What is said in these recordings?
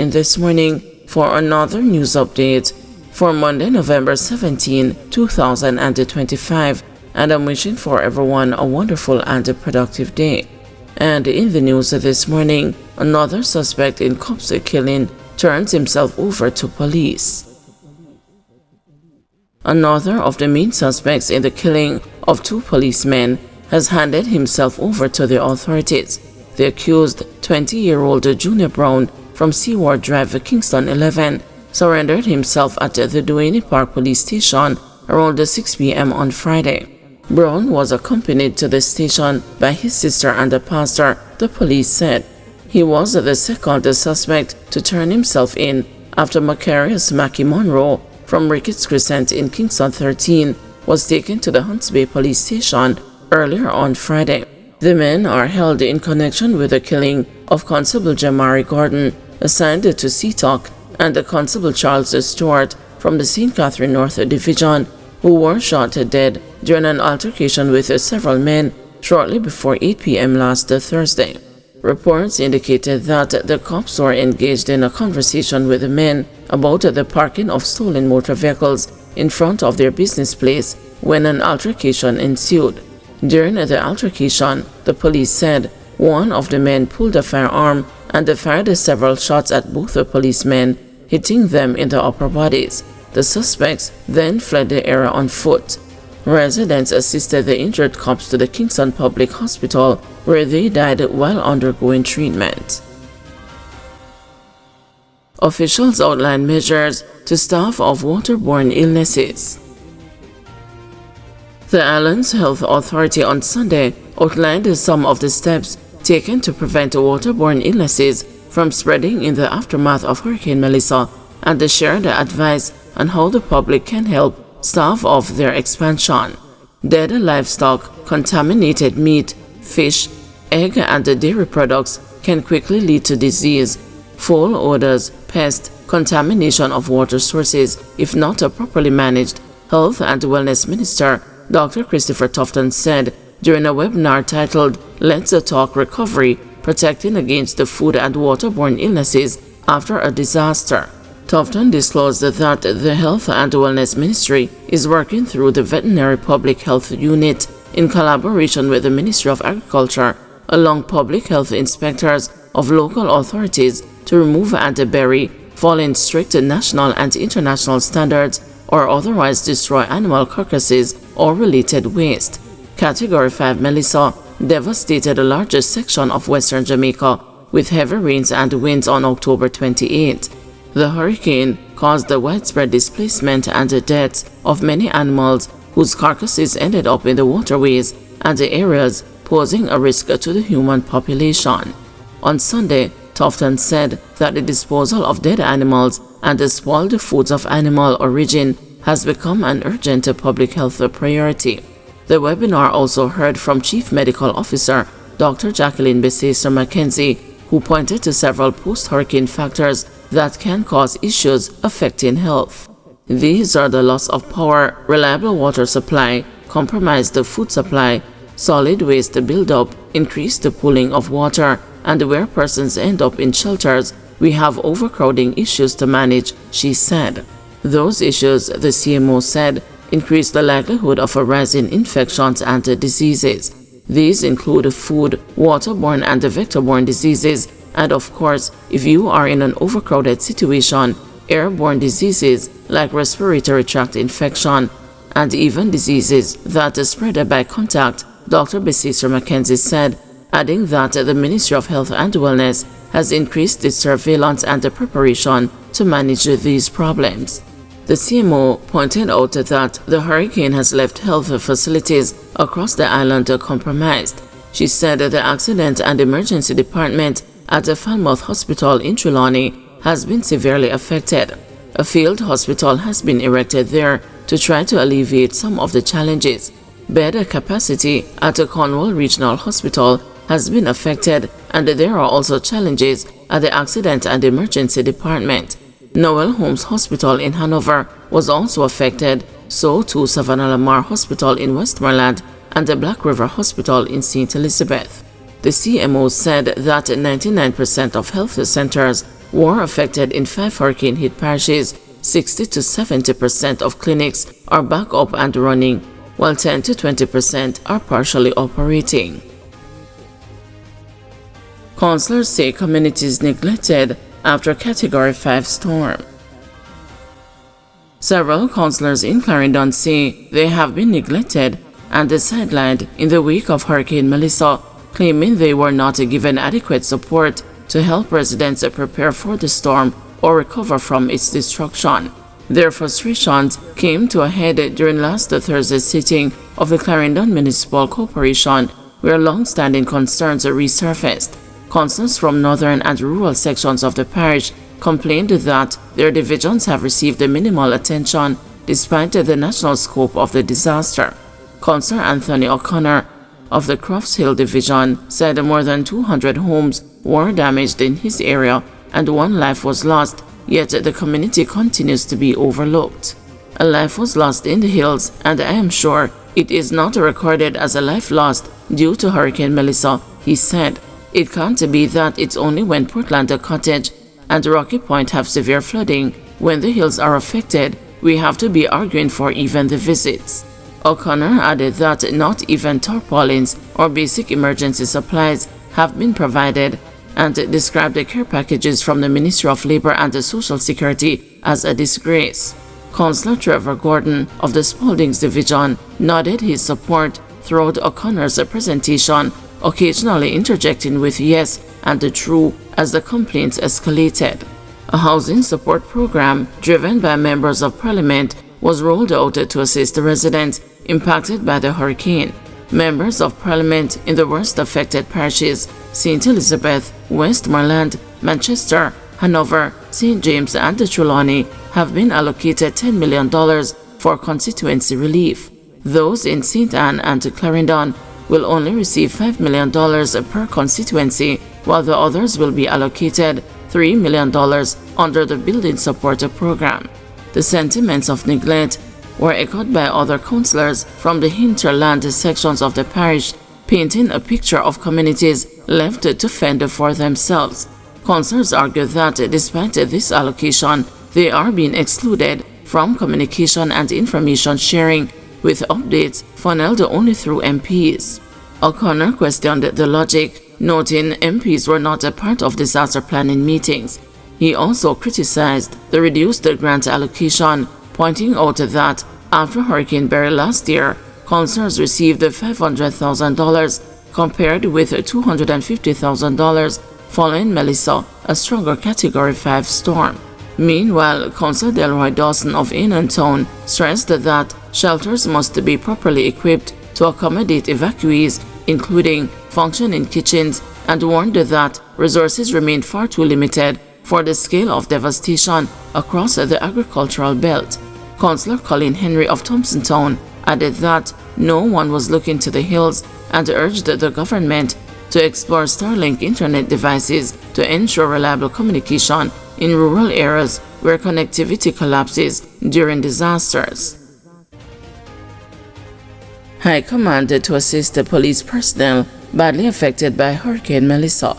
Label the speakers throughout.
Speaker 1: in this morning for another news update for Monday, November 17, 2025, and I'm wishing for everyone a wonderful and a productive day. And in the news this morning, another suspect in cops killing turns himself over to police. Another of the main suspects in the killing of two policemen has handed himself over to the authorities. The accused, 20-year-old Junior Brown from Seaward Drive, Kingston 11, surrendered himself at the Duane Park Police Station around 6 p.m. on Friday. Brown was accompanied to the station by his sister and the pastor, the police said. He was the second suspect to turn himself in after Macarius Mackie Monroe from Ricketts Crescent in Kingston 13 was taken to the Hunts Bay Police Station earlier on Friday. The men are held in connection with the killing of Constable Jamari Gordon, assigned to Seatock, and the Constable Charles Stewart from the St. Catherine North Division, who were shot dead during an altercation with several men shortly before 8 p.m. last Thursday. Reports indicated that the cops were engaged in a conversation with the men about the parking of stolen motor vehicles in front of their business place when an altercation ensued. During the altercation, the police said one of the men pulled a firearm and fired several shots at both the policemen, hitting them in the upper bodies. The suspects then fled the area on foot. Residents assisted the injured cops to the Kingston Public Hospital, where they died while undergoing treatment. Officials outlined measures to stave off waterborne illnesses. The island's health authority on Sunday outlined some of the steps taken to prevent waterborne illnesses from spreading in the aftermath of Hurricane Melissa, and shared advice on how the public can help stave off their expansion. Dead livestock, contaminated meat, fish, egg and dairy products can quickly lead to disease, foul odors, pest, contamination of water sources if not properly managed, Health and Wellness Minister Dr. Christopher Tufton said during a webinar titled Let's Talk Recovery, Protecting Against the Food and Waterborne Illnesses After a Disaster. Tufton disclosed that the Health and Wellness Ministry is working through the Veterinary Public Health Unit in collaboration with the Ministry of Agriculture, along public health inspectors of local authorities to remove and bury, following strict national and international standards, or otherwise destroy animal carcasses or related waste. Category 5 Melissa devastated the largest section of western Jamaica with heavy rains and winds on October 28. The hurricane caused the widespread displacement and the deaths of many animals whose carcasses ended up in the waterways and the areas, posing a risk to the human population. On Sunday, Tufton said that the disposal of dead animals and the spoiled foods of animal origin has become an urgent public health priority. The webinar also heard from Chief Medical Officer Dr. Jacqueline Besseser Mackenzie, who pointed to several post-hurricane factors that can cause issues affecting health. These are the loss of power, reliable water supply, compromised food supply, solid waste buildup, increased pooling of water, and where persons end up in shelters, we have overcrowding issues to manage, she said. Those issues, the CMO said, increase the likelihood of a rise in infections and diseases. These include food, waterborne and vector-borne diseases, and of course, if you are in an overcrowded situation, airborne diseases like respiratory tract infection, and even diseases that are spread by contact, Dr. Besseser Mackenzie said, adding that the Ministry of Health and Wellness has increased its surveillance and preparation to manage these problems. The CMO pointed out that the hurricane has left health facilities across the island compromised. She said the Accident and Emergency Department at the Falmouth Hospital in Trelawney has been severely affected. A field hospital has been erected there to try to alleviate some of the challenges. Bed capacity at the Cornwall Regional Hospital has been affected, and there are also challenges at the Accident and Emergency Department. Noel Holmes Hospital in Hanover was also affected, so too Savannah Lamar Hospital in Westmoreland and the Black River Hospital in St. Elizabeth. The CMO said that 99% of health centers were affected in 5 hurricane-hit parishes. 60 to 70% of clinics are back up and running, while 10 to 20% are partially operating. Councillors say communities neglected after Category 5 storm. Several councillors in Clarendon say they have been neglected and sidelined in the wake of Hurricane Melissa, claiming they were not given adequate support to help residents prepare for the storm or recover from its destruction. Their frustrations came to a head during last Thursday's sitting of the Clarendon Municipal Corporation, where long-standing concerns resurfaced. Councillors from northern and rural sections of the parish complained that their divisions have received minimal attention despite the national scope of the disaster. Councillor Anthony O'Connor of the Crofts Hill Division said more than 200 homes were damaged in his area and 1 life was lost, yet the community continues to be overlooked. A life was lost in the hills, and I am sure it is not recorded as a life lost due to Hurricane Melissa, he said. It can't be that it's only when Portland Cottage and Rocky Point have severe flooding. When the hills are affected, we have to be arguing for even the visits. O'Connor added that not even tarpaulins or basic emergency supplies have been provided, and described the care packages from the Ministry of Labour and Social Security as a disgrace. Councillor Trevor Gordon of the Spaldings Division nodded his support throughout O'Connor's presentation, occasionally interjecting with yes and true as the complaints escalated. A housing support program driven by members of parliament was rolled out to assist the residents impacted by the hurricane. Members of parliament in the worst affected parishes, St. Elizabeth, Westmoreland, Manchester, Hanover, St. James and Trelawney, have been allocated $10 million for constituency relief. Those in St. Anne and Clarendon will only receive $5 million per constituency, while the others will be allocated $3 million under the Building Support Program. The sentiments of neglect were echoed by other councillors from the hinterland sections of the parish, painting a picture of communities left to fend for themselves. Councillors argue that despite this allocation, they are being excluded from communication and information sharing, with updates funneled only through MPs. O'Connor questioned the logic, noting MPs were not a part of disaster planning meetings. He also criticized the reduced grant allocation, pointing out that after Hurricane Barry last year, councillors received $500,000 compared with $250,000 following Melissa, a stronger Category 5 storm. Meanwhile, Councillor Delroy Dawson of Town stressed that shelters must be properly equipped to accommodate evacuees, including functioning kitchens, and warned that resources remain far too limited for the scale of devastation across the agricultural belt. Councillor Colin Henry of Thompsontown added that no one was looking to the hills and urged the government to explore Starlink internet devices to ensure reliable communication in rural areas where connectivity collapses during disasters. High Command to assist the police personnel badly affected by Hurricane Melissa.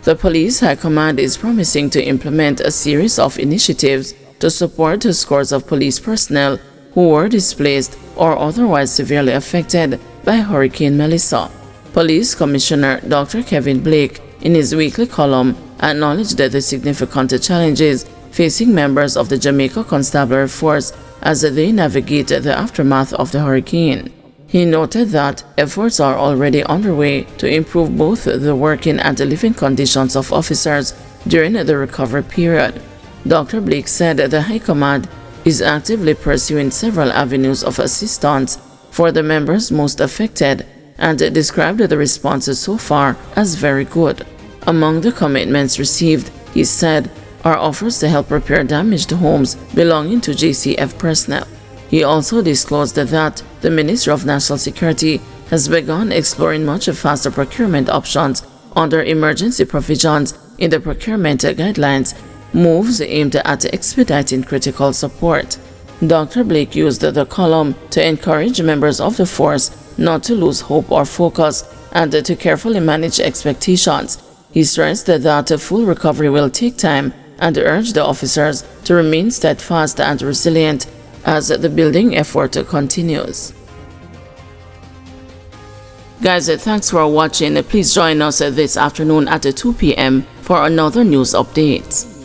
Speaker 1: The Police High Command is promising to implement a series of initiatives to support scores of police personnel who were displaced or otherwise severely affected by Hurricane Melissa. Police Commissioner Dr. Kevin Blake, in his weekly column, acknowledged the significant challenges facing members of the Jamaica Constabulary Force as they navigate the aftermath of the hurricane. He noted that efforts are already underway to improve both the working and living conditions of officers during the recovery period. Dr. Blake said the High Command is actively pursuing several avenues of assistance for the members most affected and described the responses so far as very good. Among the commitments received, he said, are offers to help repair damaged homes belonging to JCF personnel. He also disclosed that the Ministry of National Security has begun exploring much faster procurement options under emergency provisions in the procurement guidelines, moves aimed at expediting critical support. Dr. Blake used the column to encourage members of the force not to lose hope or focus and to carefully manage expectations. He stressed that a full recovery will take time and urged the officers to remain steadfast and resilient as the building effort continues. Guys, thanks for watching. Please join us this afternoon at 2 p.m. for another news update.